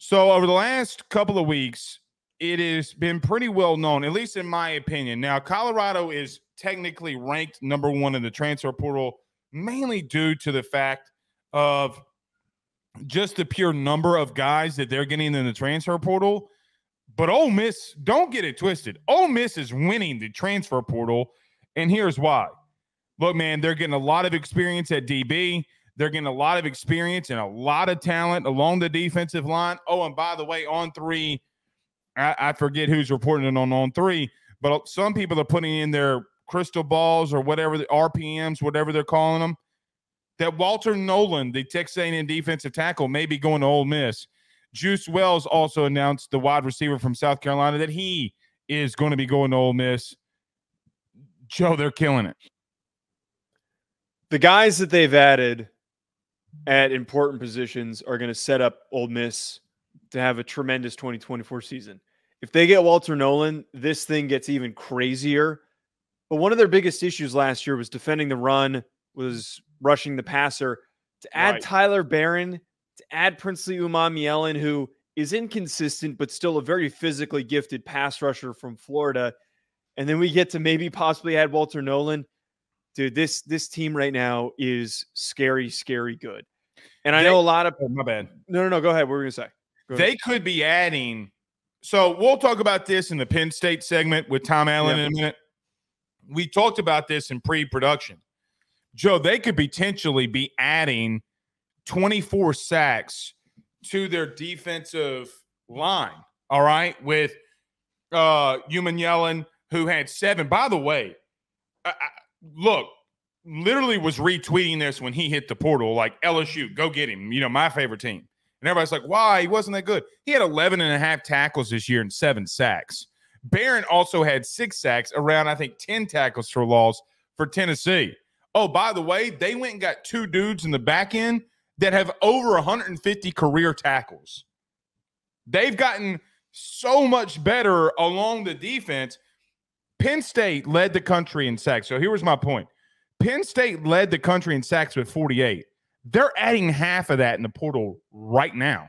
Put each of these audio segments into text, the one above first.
So over the last couple of weeks, it has been pretty well known, at least in my opinion. Now, Colorado is technically ranked number one in the transfer portal, mainly due to the fact of just the pure number of guys that they're getting in the transfer portal. But Ole Miss, don't get it twisted. Ole Miss is winning the transfer portal, and here's why. Look, man, they're getting a lot of experience at DB. They're getting a lot of experience and a lot of talent along the defensive line. Oh, and by the way, on three, I forget who's reporting it on three, but some people are putting in their crystal balls or whatever, the RPMs, whatever they're calling them, that Walter Nolan, the Texas A&M defensive tackle, may be going to Ole Miss. Juice Wells also announced, the wide receiver from South Carolina, that he is going to be going to Ole Miss. Joe, they're killing it. The guys that they've added at important positions are going to set up Ole Miss to have a tremendous 2024 season. If they get Walter Nolan, this thing gets even crazier. But one of their biggest issues last year was defending the run, was rushing the passer. To add Tyler Barron, to add Princely Umanmielen, who is inconsistent but still a very physically gifted pass rusher from Florida, and then we get to maybe possibly add Walter Nolan. Dude, this team right now is scary, scary good. And I know a lot of – my bad. No. Go ahead. What were you going to say? They could be adding – so we'll talk about this in the Penn State segment with Tom Allen in a minute. We talked about this in pre-production. Joe, they could potentially be adding 24 sacks to their defensive line, all right, with Umanmielen, who had 7. By the way, look, literally was retweeting this when he hit the portal, like LSU, go get him, my favorite team. And everybody's like, why? He wasn't that good. He had 11 and a half tackles this year and 7 sacks. Barron also had 6 sacks, around, I think, 10 tackles for loss for Tennessee. Oh, by the way, they went and got 2 dudes in the back end that have over 150 career tackles. They've gotten so much better along the defense. Penn State led the country in sacks. So here was my point. Penn State led the country in sacks with 48. They're adding half of that in the portal right now.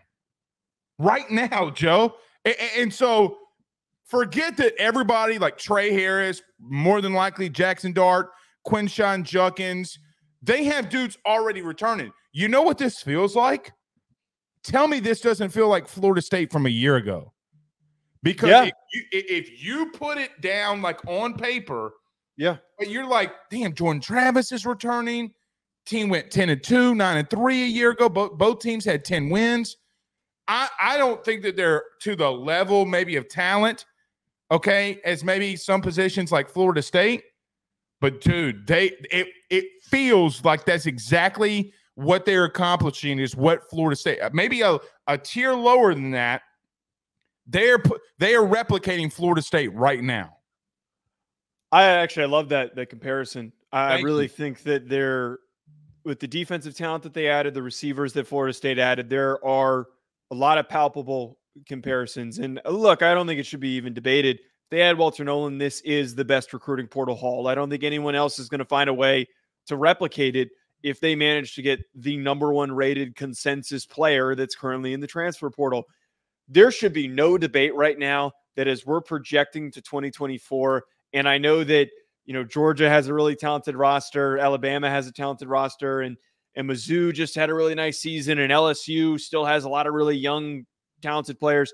Right now, Joe. And so forget that everybody like Trey Harris, more than likely Jackson Dart, Quinshon Judkins, they have dudes already returning. You know what this feels like? Tell me this doesn't feel like Florida State from a year ago. Because if you put it down like on paper, but you're like, damn, Jordan Travis is returning. Team went 10-2, 9-3 a year ago. Both teams had 10 wins. I don't think that they're to the level maybe of talent, okay, as maybe some positions like Florida State. But, dude, it feels like that's exactly what they're accomplishing is what Florida State – maybe a tier lower than that. They are replicating Florida State right now. I love that comparison. I really think that they're – with the defensive talent that they added, the receivers that Florida State added, there are a lot of palpable comparisons. And look, I don't think it should be even debated. If they add Walter Nolan, this is the best recruiting portal haul. I don't think anyone else is going to find a way to replicate it if they manage to get the number 1 rated consensus player that's currently in the transfer portal. There should be no debate right now that as we're projecting to 2024, and I know that Georgia has a really talented roster. Alabama has a talented roster. And Mizzou just had a really nice season. And LSU still has a lot of really young, talented players.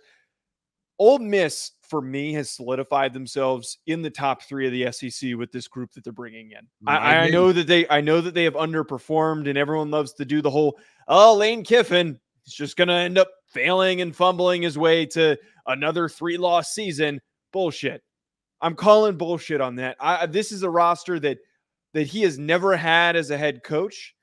Ole Miss, for me, has solidified themselves in the top 3 of the SEC with this group that they're bringing in. I know that they have underperformed, and everyone loves to do the whole, Lane Kiffin is just going to end up failing and fumbling his way to another 3-loss season. Bullshit. I'm calling bullshit on that. This is a roster that he has never had as a head coach.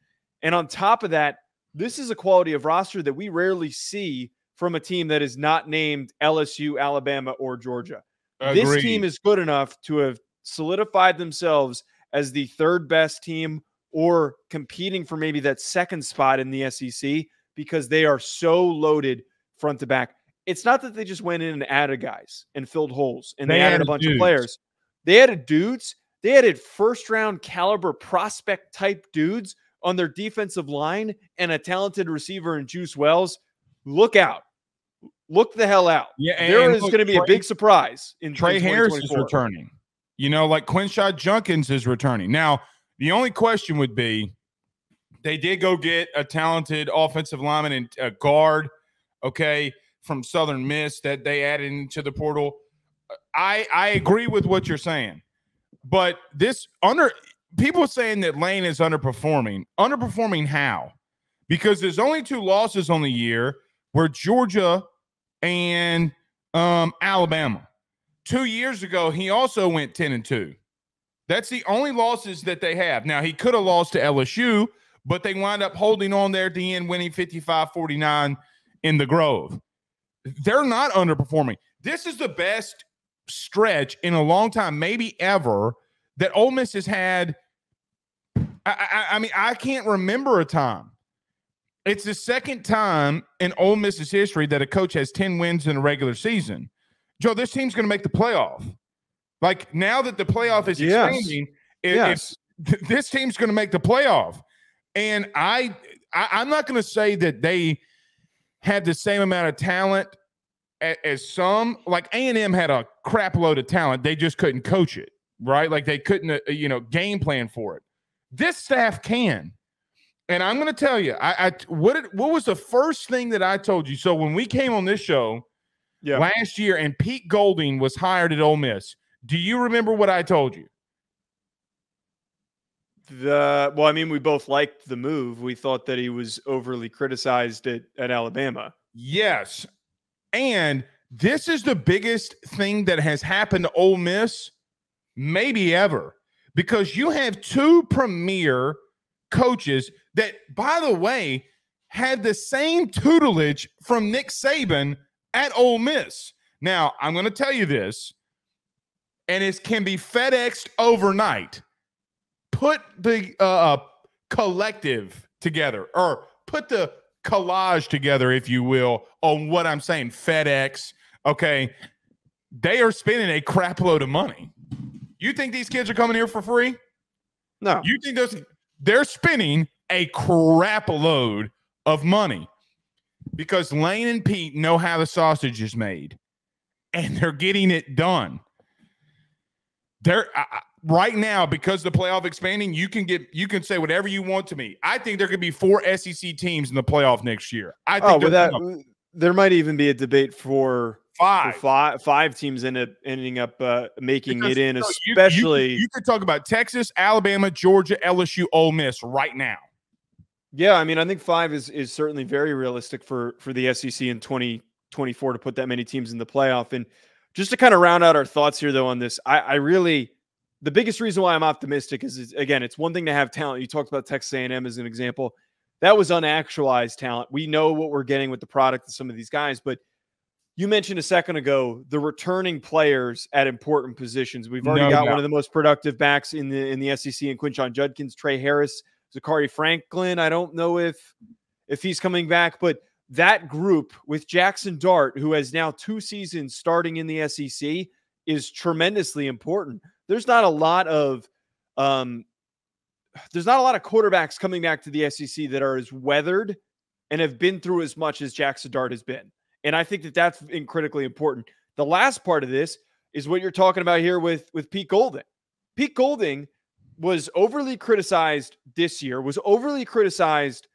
And on top of that, this is a quality of roster that we rarely see from a team that is not named LSU, Alabama, or Georgia. Agreed. This team is good enough to have solidified themselves as the 3rd best team or competing for maybe that 2nd spot in the SEC because they are so loaded front to back. It's not that they just went in and added guys and filled holes and they added a bunch of players. They added dudes. They added 1st-round caliber prospect type dudes on their defensive line and a talented receiver in Juice Wells. Look out. look the hell out. Yeah, there is going to be a big surprise in Trey Harris is returning. You know, like Quinshot Junkins is returning. Now, the only question would be, they did go get a talented offensive lineman and a guard, okay, from Southern Miss that they added into the portal. I agree with what you're saying, but people are saying that Lane is underperforming. Underperforming how? Because there's only 2 losses on the year, were Georgia and Alabama. 2 years ago, he also went 10-2. That's the only losses that they have. Now, he could have lost to LSU, but they wind up holding on there at the end, winning 55-49 in the Grove. They're not underperforming. This is the best stretch in a long time, maybe ever, that Ole Miss has had. I mean, I can't remember a time. It's the second time in Ole Miss's history that a coach has 10 wins in a regular season. Joe, this team's going to make the playoff. Like, now that the playoff is expanding, this team's going to make the playoff. And I'm not going to say that they had the same amount of talent as some. Like, A&M had a crap load of talent. They just couldn't coach it, right? Like, they couldn't, game plan for it. This staff can. And I'm going to tell you, what was the first thing that I told you? So when we came on this show last year and Pete Golding was hired at Ole Miss, do you remember what I told you? Well, I mean, we both liked the move. We thought that he was overly criticized at Alabama. Yes. And this is the biggest thing that has happened to Ole Miss maybe ever, because you have 2 premier coaches that, by the way, had the same tutelage from Nick Saban at Ole Miss. Now, I'm going to tell you this, and it can be FedExed overnight. Put the collective together, or put the collage together, if you will, on what I'm saying. FedEx, okay? They are spending a crap load of money. You think these kids are coming here for free? No. You think they're spending a crap load of money because Lane and Pete know how the sausage is made, and they're getting it done. They're right now, because the playoff expanding, you can say whatever you want to me. I think there could be 4 SEC teams in the playoff next year. I think there might even be a debate for 5 teams ending up making it in, especially. You could talk about Texas, Alabama, Georgia, LSU, Ole Miss right now. Yeah, I mean, I think 5 is certainly very realistic for the SEC in 2024 to put that many teams in the playoff. And just to kind of round out our thoughts here, though, on this, I really, the biggest reason why I'm optimistic is again, it's one thing to have talent. You talked about Texas A&M as an example. That was unactualized talent. We know what we're getting with the product of some of these guys, but you mentioned a second ago the returning players at important positions. We've already got one of the most productive backs in the SEC in Quinshon Judkins, Trey Harris, Zachary Franklin. I don't know if he's coming back, but that group with Jackson Dart, who has now 2 seasons starting in the SEC, is tremendously important. There's not a lot of quarterbacks coming back to the SEC that are as weathered and have been through as much as Jackson Dart has been. And I think that that's critically important. The last part of this is what you're talking about here with Pete Golding. Pete Golding was overly criticized this year, was overly criticized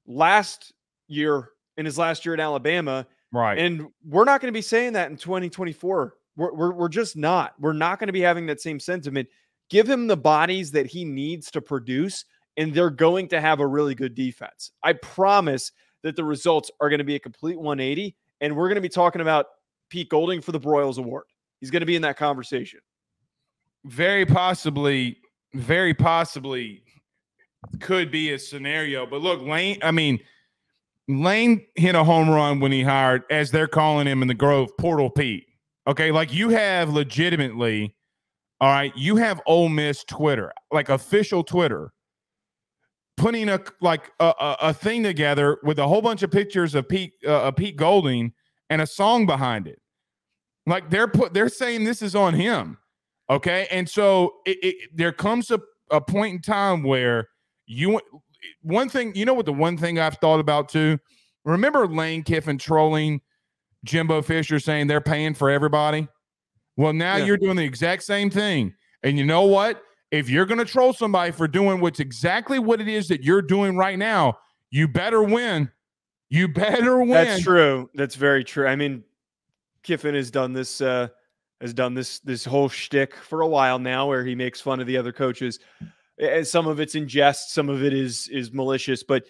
last year in his last year at Alabama. Right. And we're not going to be saying that in 2024. We're just not. We're not going to be having that same sentiment. Give him the bodies that he needs to produce, and they're going to have a really good defense. I promise that the results are going to be a complete 180, and we're going to be talking about Pete Golding for the Broyles Award. He's going to be in that conversation. Very possibly could be a scenario. But look, Lane hit a home run when he hired, as they're calling him in the Grove, Portal Pete. Okay, like you have legitimately, all right, you have Ole Miss Twitter, like official Twitter, putting a thing together with a whole bunch of pictures of Pete Golding and a song behind it. Like they're saying this is on him. Okay, and so there comes a point in time where the one thing I've thought about too. Remember Lane Kiffin trolling Jimbo Fisher saying they're paying for everybody. Well, now you're doing the exact same thing. And you know what? If you're going to troll somebody for doing what's exactly what it is that you're doing right now, you better win. You better win. That's true. That's very true. I mean, Kiffin has done this this whole shtick for a while now, where he makes fun of the other coaches. And some of it's in jest, some of it is malicious. But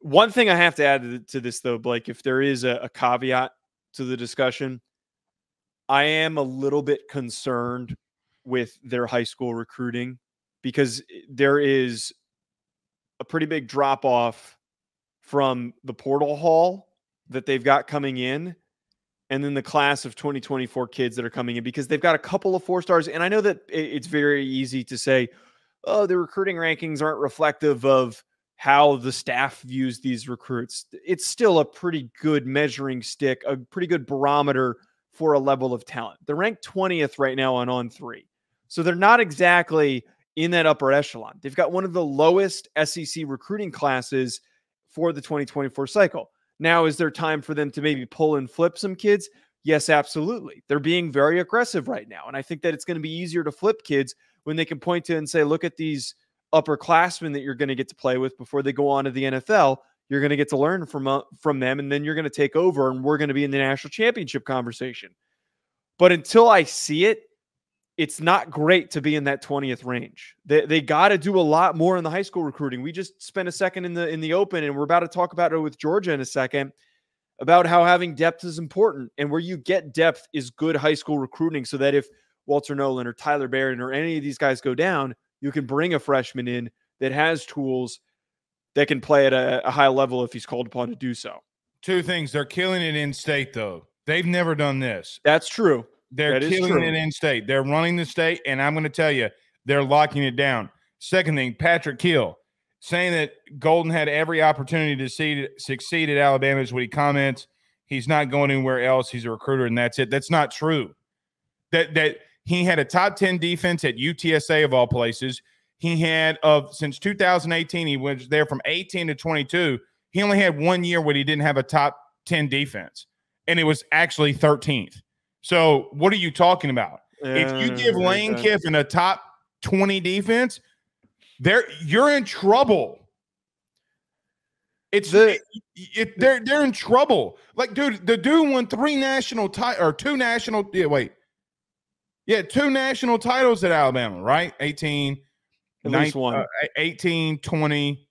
one thing I have to add to this, though, Blake, if there is a caveat to the discussion, I am a little bit concerned with their high school recruiting, because there is a pretty big drop off from the portal haul that they've got coming in, and then the class of 2024 kids that are coming in, because they've got a couple of 4-stars. And I know that it's very easy to say, oh, the recruiting rankings aren't reflective of how the staff views these recruits. It's still a pretty good measuring stick, a pretty good barometer for a level of talent. They're ranked 20th right now on 3. So they're not exactly in that upper echelon. They've got one of the lowest SEC recruiting classes for the 2024 cycle. Now, is there time for them to maybe pull and flip some kids? Yes, absolutely. They're being very aggressive right now. And I think that it's going to be easier to flip kids when they can point to and say, look at these upperclassmen that you're going to get to play with before they go on to the NFL. You're going to get to learn from them, and then you're going to take over, and we're going to be in the national championship conversation. But until I see it, it's not great to be in that 20th range. They got to do a lot more in the high school recruiting. We just spent a second in the open, and we're about to talk about it with Georgia in a second, about how having depth is important, and where you get depth is good high school recruiting, so that if Walter Nolan or Tyler Barron or any of these guys go down, you can bring a freshman in that has tools that can play at a high level if he's called upon to do so. Two things. They're killing it in state, though. They've never done this. That's true. They're killing it in state. They're running the state, and I'm going to tell you, they're locking it down. Second thing, Patrick Hill saying that Golden had every opportunity to succeed at Alabama is what he comments. He's not going anywhere else. He's a recruiter, and that's it. That's not true. That he had a top 10 defense at UTSA of all places. He had since 2018, he was there from 18 to 22. He only had 1 year where he didn't have a top 10 defense, and it was actually 13th. So what are you talking about? If you give Lane Kiffin a top 20 defense, you're in trouble. They're in trouble. Like, dude, the dude won 2 national titles at Alabama, right? 18, at least one. 18, 20.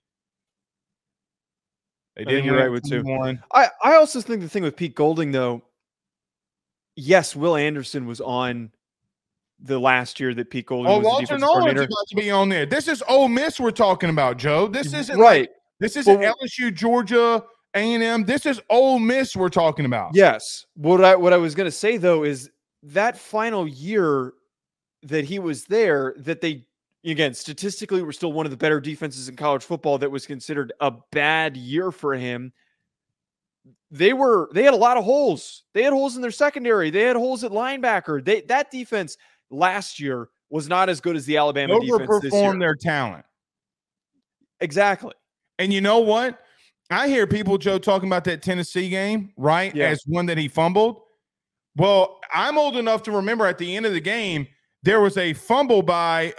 I think you're right with 2. I also think the thing with Pete Golding, though, yes, Will Anderson was on the last year that Pete Golding was the defensive coordinator. About to be on there. This is Ole Miss we're talking about, Joe. This isn't right. This isn't LSU, Georgia, A&M. This is Ole Miss we're talking about. Yes. What I was going to say, though, is that final year that he was there, that they, again, statistically were still one of the better defenses in college football, that was considered a bad year for him. They had a lot of holes. They had holes in their secondary. They had holes at linebacker. That defense last year was not as good as the Alabama defense this year. Overperformed their talent. Exactly. And you know what? I hear people, Joe, talking about that Tennessee game, right? Yeah. As one that he fumbled. Well, I'm old enough to remember at the end of the game, there was a fumble by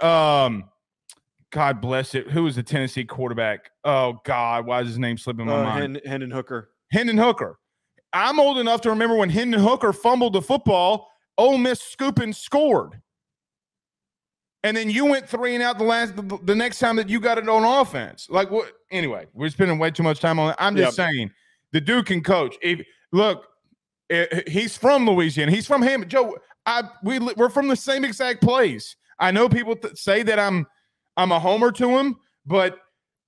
God bless it. Who was the Tennessee quarterback? Oh God, why is his name slipping my mind? Hendon Hooker. Hendon Hooker. I'm old enough to remember when Hendon Hooker fumbled the football, Ole Miss scooped and scored. And then you went 3 and out the next time that you got it on offense. Like what? Anyway, we're spending way too much time on it. I'm just saying the dude can coach. He's from Louisiana. He's from Hammond. Joe, we're from the same exact place. I know people say that I'm a homer to him, but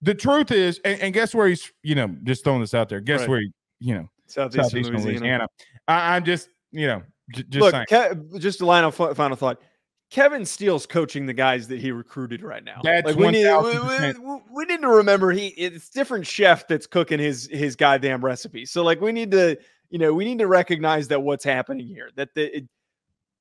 the truth is, and guess where he's, just throwing this out there. Guess where Southeastern Louisiana. I'm just, look, saying. Just a line of final thought. Kevin Steele's coaching the guys that he recruited right now. That's like we need to remember it's different chef that's cooking his goddamn recipe. So like we need to recognize that what's happening here, that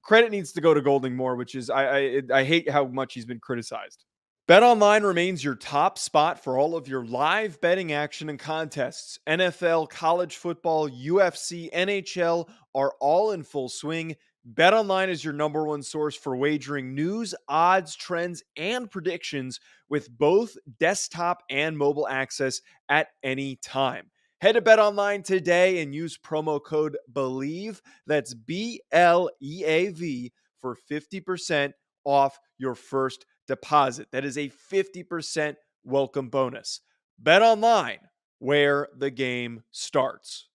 credit needs to go to Golding more, which is I hate how much he's been criticized. BetOnline remains your top spot for all of your live betting action and contests. NFL, college football, UFC, NHL are all in full swing. BetOnline is your number one source for wagering news, odds, trends, and predictions with both desktop and mobile access at any time. Head to BetOnline today and use promo code BELIEVE, that's BLEAV, for 50% off your first deposit. That is a 50% welcome bonus. Bet online, where the game starts.